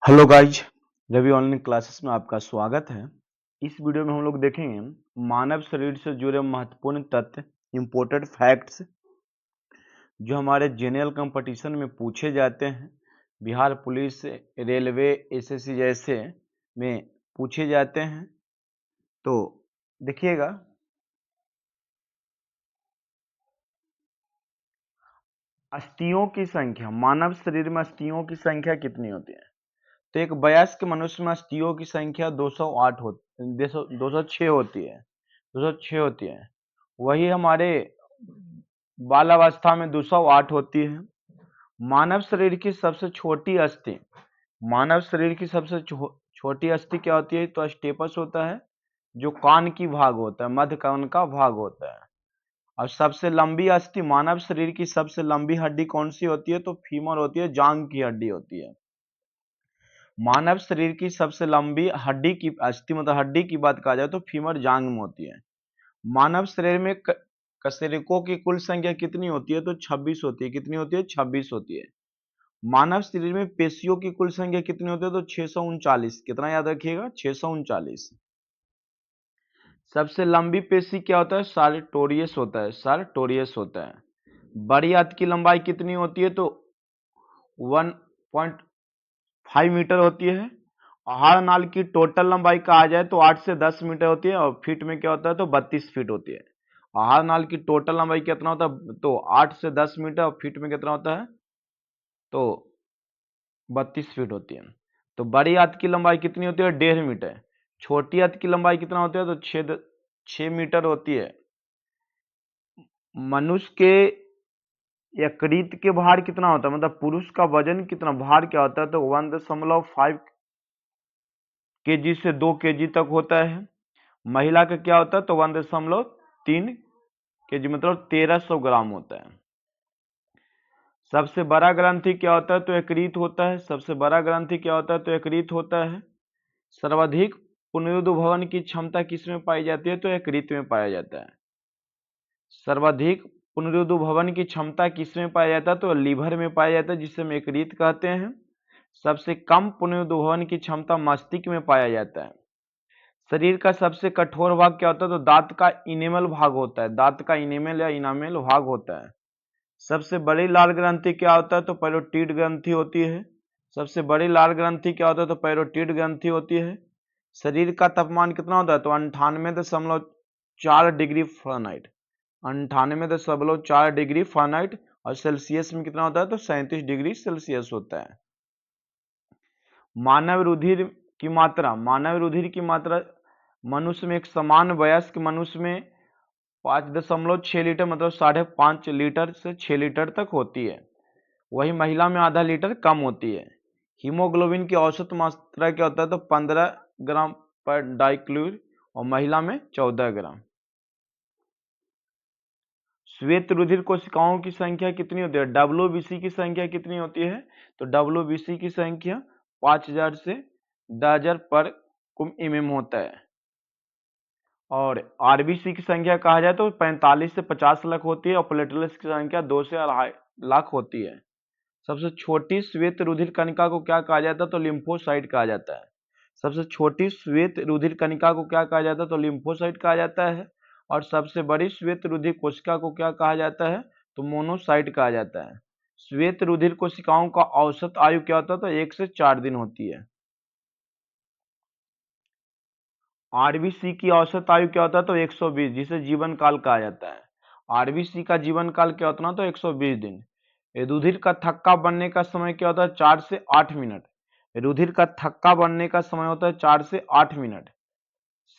Hello guys, Ravi online classes में आपका स्वागत है। इस वीडियो में हम लोग देखेंगे मानव शरीर से जुड़े महत्वपूर्ण तथ्य, इम्पोर्टेंट फैक्ट्स जो हमारे जनरल कंपटीशन में पूछे जाते हैं, बिहार पुलिस, रेलवे, एसएससी जैसे में पूछे जाते हैं। तो देखिएगा, अस्थियों की संख्या, मानव शरीर में अस्थियों की संख्या कितनी होती है? तो एक वयस्क मनुष्य में अस्थियों की संख्या 208 होती 206 होती है, 206 होती है। वही हमारे बालावस्था में 208 होती है। मानव शरीर की सबसे छोटी अस्थि, मानव शरीर की सबसे छोटी अस्थि क्या होती है? तो स्टेपस होता है, जो कान की भाग होता है, मध्य कान का भाग होता है। और सबसे लंबी अस्थि, मानव शरीर की सबसे लंबी हड्डी कौन सी होती है? तो फीमर होती है, जांघ की हड्डी होती है। मानव शरीर की सबसे लंबी हड्डी की अस्थि, मतलब हड्डी की बात कहा जाए तो फीमर जांघ में होती है। मानव शरीर में कशेरुकों की कुल संख्या कितनी होती है? तो 26 होती है। कितनी होती है? 26 होती है। मानव शरीर में पेशियों की कुल संख्या कितनी होती है? तो 639। कितना याद रखिएगा? 639। सबसे लंबी पेशी क्या होता है? सार्टोरियस होता है, सार्टोरियस होता है। बड़ी आंत की लंबाई कितनी होती है? तो 1.5 मीटर होती है। आहार नाल की टोटल लंबाई कहा जाए तो 8 से 10 मीटर होती है, और फीट में क्या होता है? तो 32 फीट होती है। आहार नाल की टोटल लंबाई कितना होता है? तो 8 से 10 मीटर, और फीट में कितना होता है? तो 32 फीट होती है। तो बड़ी आंत की लंबाई कितनी होती है? 1.5 मीटर। छोटी आंत की लंबाई कितना होती है? तो 6 मीटर होती है। मनुष्य के यकृत के भार कितना होता है? मतलब पुरुष का वजन कितना, भार क्या होता है? तो 1.5 केजी से 2 केजी तक होता है। महिला का क्या होता है? तो 1.3 केजी, मतलब 1300 ग्राम होता है। सबसे बड़ा ग्रंथि क्या होता है? तो यकृत होता है। सबसे बड़ा ग्रंथि क्या होता है? तो यकृत होता है। सर्वाधिक पुनरुद्भवन की क्षमता किसमें पाई जाती है? तो यकृत में पाया जाता है। सर्वाधिक पुनरुद्भवन की क्षमता किसमें पाया जाता है? तो लीवर में पाया जाता है, जिसे हम यकृत कहते हैं। सबसे कम पुनरुद्भवन की क्षमता मस्तिष्क में पाया जाता है। शरीर का सबसे कठोर भाग क्या होता है? तो दांत का इनेमल भाग होता है। दांत का इनेमल या इनामेल भाग होता है। सबसे बड़ी लाल ग्रंथि क्या होता है? तो पैरोटिड ग्रंथि होती है। सबसे बड़ी लाल ग्रंथि क्या होता है? तो पैरोटिड ग्रंथि होती है। शरीर का तापमान कितना होता है? तो 98.4 डिग्री फ़ारेनहाइट, 98.4 डिग्री फ़ारेनहाइट। और सेल्सियस में कितना होता है? तो 37 डिग्री सेल्सियस होता है। मानव रुधिर की मात्रा, मानव रुधिर की मात्रा मनुष्य में, एक समान वयस्क मनुष्य में 5.6 लीटर, मतलब 5.5 लीटर से 6 लीटर तक होती है। वही महिला में आधा लीटर कम होती है। हीमोग्लोबिन की औसत मात्रा क्या होता है? तो 15 ग्राम पर डाइक्लोर, और महिला में 14 ग्राम। श्वेत रुधिर कोशिकाओं की संख्या कितनी होती है? डब्ल्यूबीसी की संख्या कितनी होती है? तो डब्ल्यूबीसी की संख्या 5000 से 10,000 पर mm होता है। और आरबीसी की संख्या कहा जाए तो 45 से 50 लाख होती है, और प्लेटलेट्स की संख्या 2 से 2.5 लाख होती है। सबसे छोटी श्वेत रुधिर कणिका को क्या कहा जाता है? तो लिम्फोसाइट कहा जाता है। सबसे छोटी श्वेत रुधिर कणिका को क्या कहा जाता है? तो लिम्फोसाइट कहा जाता है। और सबसे बड़ी श्वेत रुधिर कोशिका को क्या कहा जाता है? तो मोनोसाइट कहा जाता है। श्वेत रुधिर कोशिकाओं का औसत आयु क्या होता है? तो 1 से 4 दिन होती है। आरबीसी की औसत आयु क्या होता है? तो 120, जिसे जीवन काल कहा जाता है। आरबीसी का जीवन काल क्या होता है? तो 120 दिन। रुधिर का थक्का बनने का समय क्या होता है? 4 से 8 मिनट। रुधिर का थक्का बनने का समय होता है 4 से 8 मिनट।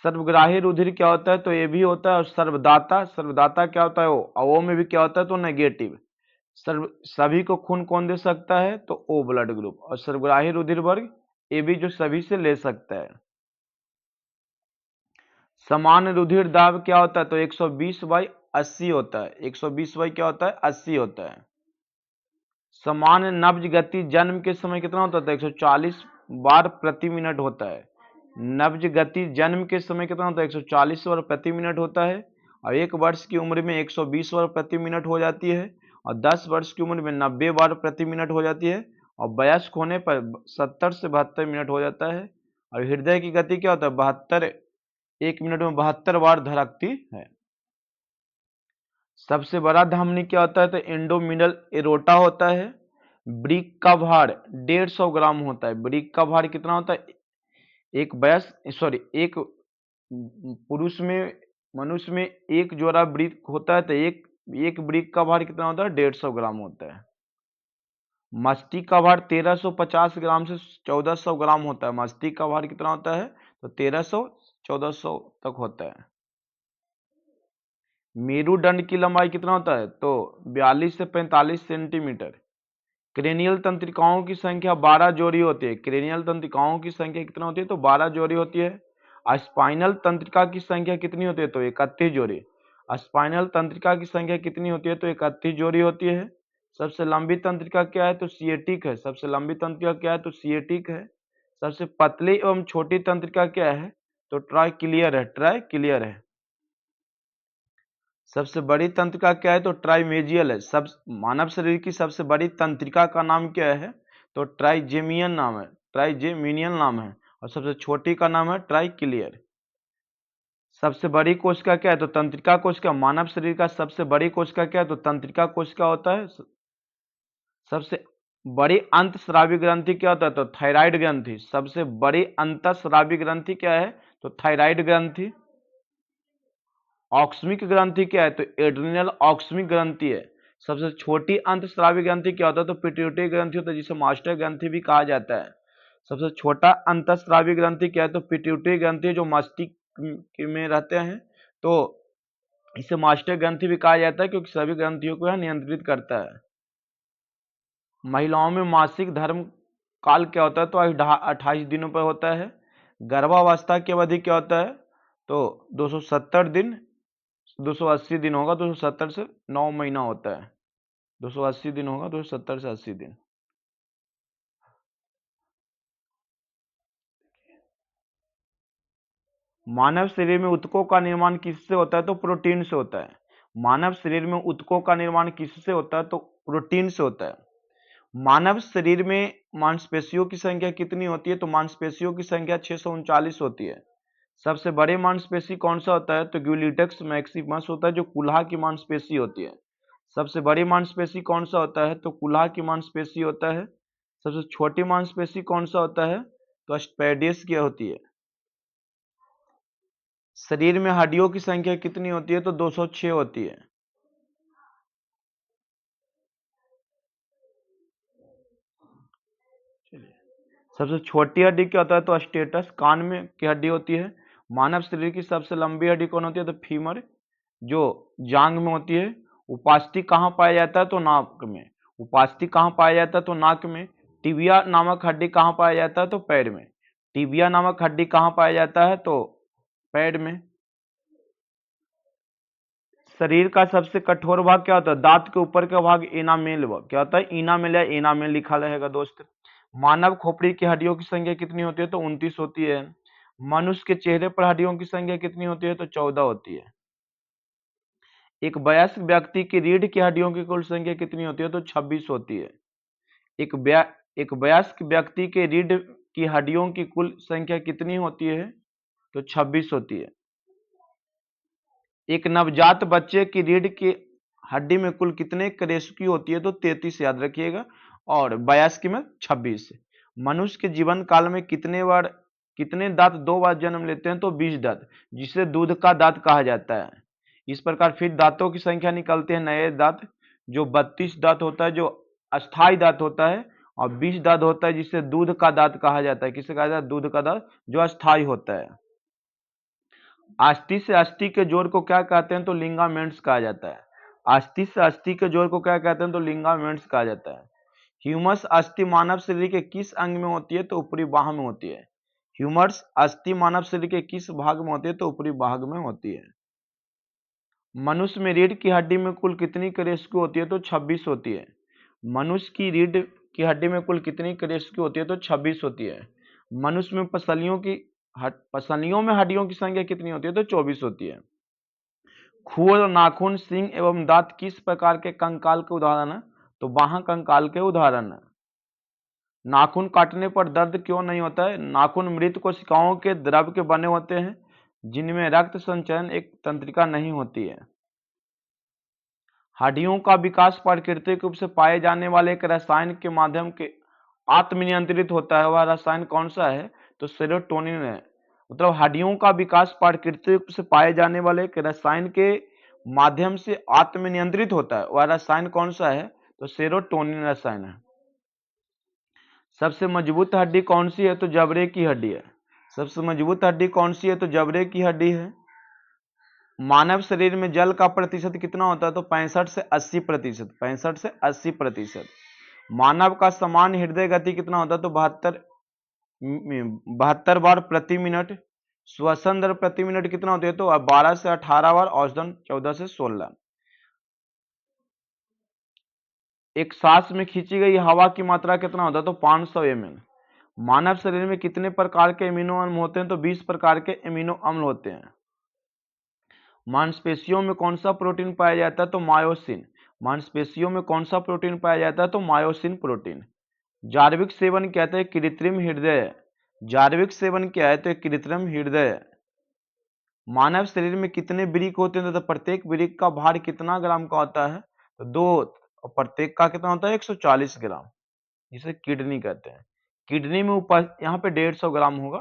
सर्वग्राही रुधिर क्या होता है? तो ये भी होता है। और सर्वदाता, सर्वदाता क्या होता है? वो में भी क्या होता है? तो नेगेटिव। सर्व सभी को खून कौन दे सकता है? तो ओ ब्लड ग्रुप। और सर्वग्राही रुधिर वर्ग ए बी, जो सभी से ले सकता है। समान रुधिर दाब क्या होता है? तो 120/80 होता है। 120 बाई क्या होता है? 80 होता है। समान नब्ज गति जन्म के समय कितना होता है? 140 बार प्रति मिनट होता है। नब्ज गति जन्म के समय कितना होता है? 140 बार प्रति मिनट होता है। और 1 वर्ष की उम्र में 120 बार प्रति मिनट हो जाती है। और 10 वर्ष की उम्र में 90 बार प्रति मिनट हो जाती है। और वयस्क होने पर 70 से 72 मिनट हो जाता है। और हृदय की गति क्या होता है, 72, 1 मिनट में 72 बार धड़कती है। सबसे बड़ा धमनी क्या होता है, तो एंडोमिनल एरोटा होता है। ब्रिक का भार 150 ग्राम होता है। ब्रिक का भार कितना होता है, एक वयस्क सॉरी एक पुरुष में, मनुष्य में एक जोड़ा ब्रिक होता है, तो एक ब्रिक का भार कितना होता है, 150 ग्राम होता है। मस्तिष्क का भार 1350 ग्राम से 1400 ग्राम होता है। मस्तिष्क का भार कितना होता है, तो 1300 1400 तक होता है। मेरुदंड की लंबाई कितना होता है, तो 42 से 45 सेंटीमीटर। क्रेनियल तंत्रिकाओं की संख्या 12 जोड़ी होती है। क्रेनियल तंत्रिकाओं की संख्या कितना होती है, तो 12 जोड़ी होती है। स्पाइनल तंत्रिका की संख्या कितनी होती है, तो 31 जोड़ी। स्पाइनल तंत्रिका की संख्या कितनी होती है, तो 31 जोड़ी होती है। सबसे लंबी तंत्रिका क्या है, तो सिएटिक है। सबसे लंबी तंत्रिका क्या है, तो सिएटिक है। सबसे पतली एवं छोटी तंत्रिका क्या है, तो ट्राइक्लियर है। ट्राइक्लियर है। सबसे बड़ी तंत्रिका क्या है, तो ट्राइमेजियल है। सब मानव शरीर की सबसे बड़ी तंत्रिका का नाम क्या है, तो ट्राइजेमियन नाम है। ट्राइजेमिनियन नाम है। और सबसे छोटी का नाम है ट्राइक्लियर। सबसे बड़ी कोशिका क्या है, तो तंत्रिका कोशिका। मानव शरीर का सबसे बड़ी कोशिका क्या है, तो तंत्रिका कोशिका होता है। सबसे बड़ी अंतस्रावी ग्रंथि क्या होता है, तो थायराइड ग्रंथि। सबसे बड़ी अंतस्रावी ग्रंथि क्या है, तो थायराइड ग्रंथि। ऑक्समिक ग्रंथि क्या है, तो एड्रिनल ऑक्समिक ग्रंथि है। सबसे छोटी अंतस्रावी ग्रंथि क्या होता है, तो पिट्यूटरी ग्रंथि होता है, जिसे मास्टर ग्रंथि भी कहा जाता है। सबसे छोटा अंतस्रावी ग्रंथि क्या है, तो पिट्यूटरी ग्रंथि, जो मस्तिष्क में रहते हैं, तो इसे मास्टर ग्रंथि भी कहा जाता है, क्योंकि सभी ग्रंथियों को यह नियंत्रित करता है। महिलाओं में मासिक धर्म काल क्या होता है, तो 28 दिनों पर होता है। गर्भावस्था की अवधि क्या होता है, तो 270 दिन, 280 दिन होगा। 270 से 9 महीना होता है। 280 दिन होगा, 270 से 80 दिन। मानव शरीर में ऊतकों का निर्माण किससे होता है, तो प्रोटीन से होता है। मानव शरीर में ऊतकों का निर्माण किससे होता है, तो प्रोटीन से होता है। मानव शरीर में मांसपेशियों की संख्या कितनी होती है, तो मांसपेशियों की संख्या 639 होती है। सबसे बड़े मांसपेशी कौन सा होता है, तो ग्यूलिटक्स मैक्सिमस होता है, जो कुल्हा की मांसपेशी होती है। सबसे बड़ी मांसपेशी कौन सा होता है, तो कुल्हा की मांसपेशी होता है। सबसे छोटी मांसपेशी कौन सा होता है, तो स्पैडियस की होती है। शरीर में हड्डियों की संख्या कितनी होती है, तो 206 होती है। सबसे छोटी हड्डी क्या होता है, तो स्टेटस कान में की हड्डी होती है। मानव शरीर की सबसे लंबी हड्डी कौन होती है, तो फीमर, जो जांग में होती है। उपास्थि कहाँ पाया जाता है, तो नाक में। उपास्थि कहाँ पाया जाता है, तो नाक में। टिबिया नामक हड्डी कहाँ पाया जाता है, तो पैर में। टिबिया नामक हड्डी कहाँ पाया जाता है, तो पैर में। शरीर का सबसे कठोर भाग क्या होता है, दांत के ऊपर का भाग इनामेल। क्या होता है, इनामेल या इनामेल लिखा रहेगा दोस्त। मानव खोपड़ी की हड्डियों की संख्या कितनी होती है, तो 29 होती है। मनुष्य के चेहरे पर हड्डियों की संख्या कितनी होती है, तो 14 होती है। एक वयस्क व्यक्ति की रीढ़ की हड्डियों की कुल संख्या कितनी होती है, तो 26 होती है। एक एक वयस्क व्यक्ति के रीढ़ की हड्डियों की कुल संख्या कितनी होती है, तो 26 होती है। एक नवजात बच्चे की रीढ़ की हड्डी में कुल कितने करेस्की होती है, तो 33 याद रखिएगा। और वयस्क में 26। मनुष्य के जीवन काल में कितने दांत 2 बार जन्म लेते हैं, तो 20 दांत, जिसे दूध का दांत कहा जाता है। इस प्रकार फिर दांतों की संख्या निकलते हैं नए दांत, जो 32 दांत होता है, जो अस्थाई दांत होता है। और 20 दांत होता है, जिसे दूध का दांत कहा जाता है। किसे कहा जाता है, दूध का दांत, जो अस्थाई होता है। अस्थि से अस्थि के जोड़ को क्या कहते हैं, तो लिंगामेंट्स कहा जाता है। अस्थि से अस्थि के जोड़ को क्या कहते हैं, तो लिंगामेंट्स कहा जाता है। ह्यूमस अस्थि मानव शरीर के किस अंग में होती है, तो ऊपरी बाह में होती है। ह्यूमर्स अस्थि मानव शरीर के किस भाग में होती है, तो ऊपरी भाग में होती है। मनुष्य में रीढ़ की हड्डी में कुल कितनी करेस्की होती है, तो 26 होती है। मनुष्य की रीढ़ की हड्डी में कुल कितनी करेस्की होती है, तो 26 होती है। मनुष्य में पसलियों में हड्डियों की संख्या कितनी होती है, तो 24 होती है। खुर, नाखून, सींग एवं दांत किस प्रकार के कंकाल के उदाहरण है, तो बाह्य कंकाल के उदाहरण है। नाखून काटने पर दर्द क्यों नहीं होता है? नाखून मृत कोशिकाओं के द्रव के बने होते हैं जिनमें रक्त संचयन एक तंत्रिका नहीं होती है। हड्डियों का विकास प्राकृतिक रूप से पाए जाने वाले एक रसायन के माध्यम के आत्मनियंत्रित होता है। वह रसायन कौन सा है? तो सेरोटोनिन है। मतलब हड्डियों का विकास प्राकृतिक रूप से पाए जाने वाले एक रसायन के माध्यम से आत्मनियंत्रित होता है। वह रसायन कौन सा है? तो सेरोटोनिन रसायन है। सबसे मजबूत हड्डी कौन सी है? तो जबड़े की हड्डी है। सबसे मजबूत हड्डी कौन सी है? तो जबड़े की हड्डी है। मानव शरीर में जल का प्रतिशत कितना होता है? तो 65 से 80%। 65 से 80%। मानव का सामान्य हृदय गति कितना होता है? तो 72 बार प्रति मिनट। श्वसन दर प्रति मिनट कितना होती है? तो 12 से 18 बार, औसतन 14 से 16। एक सांस में खींची गई हवा की मात्रा कितना होता है? तो 500 ml। मानव शरीर में कितने प्रकार के अमीनो अम्ल होते हैं? तो 20 प्रकार के अमीनो अम्ल होते हैं। मांसपेशियों में कौन सा प्रोटीन पाया जाता है? तो मायोसिन। मांसपेशियों में कौन सा प्रोटीन पाया जाता है? तो मायोसिन प्रोटीन। जार्विक सेवन क्या है? कृत्रिम हृदय। जार्विक सेवन क्या है? तो कृत्रिम हृदय। मानव शरीर में कितने वृक्क होते हैं? तो प्रत्येक वृक्क का भार कितना ग्राम का होता है? तो 2। और प्रत्येक का कितना होता है? 140 ग्राम। जिसे किडनी कहते हैं। किडनी में यहाँ पे 150 ग्राम होगा।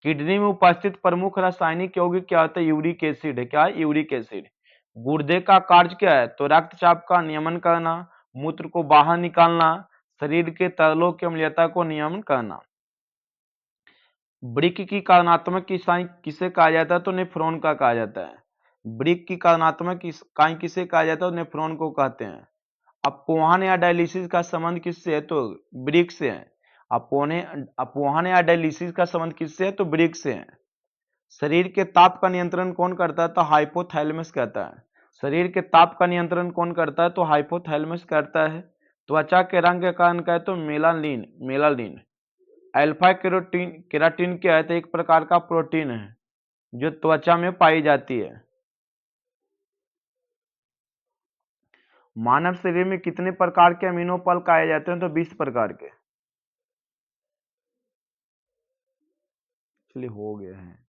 किडनी में उपस्थित प्रमुख रासायनिक यौगिक क्या होता है? यूरिक एसिड है। क्या है? Uric acid. गुर्दे का कार्य क्या है? तो रक्तचाप का नियमन करना, मूत्र को बाहर निकालना, शरीर के तरलों की अम्लीयता को नियमन करना। वृक्क की कार्यात्मक इकाई किसे कहा जाता है? तो नेफ्रॉन का कहा जाता है। वृक्क की कार्यात्मक इकाई किसे कहा जाता है? तो नेफ्रॉन को कहते हैं। अपोहन या डायलिसिस का संबंध किससे है? तो वृक्क से है। अपोहन या डायलिसिस का संबंध किससे है? तो वृक्क से है। शरीर के ताप का नियंत्रण कौन करता है? तो हाइपोथैलेमस कहता है। शरीर के ताप का नियंत्रण कौन करता है? तो हाइपोथैलेमस करता है। त्वचा के रंग के कारण क्या है? तो मेलानिन। मेलानिन। अल्फा केराटिन क्या है? तो एक प्रकार का प्रोटीन है जो त्वचा में पाई जाती है। मानव शरीर में कितने प्रकार के अमीनो पल पाए जाते हैं? तो 20 प्रकार के। चलिए हो गए हैं।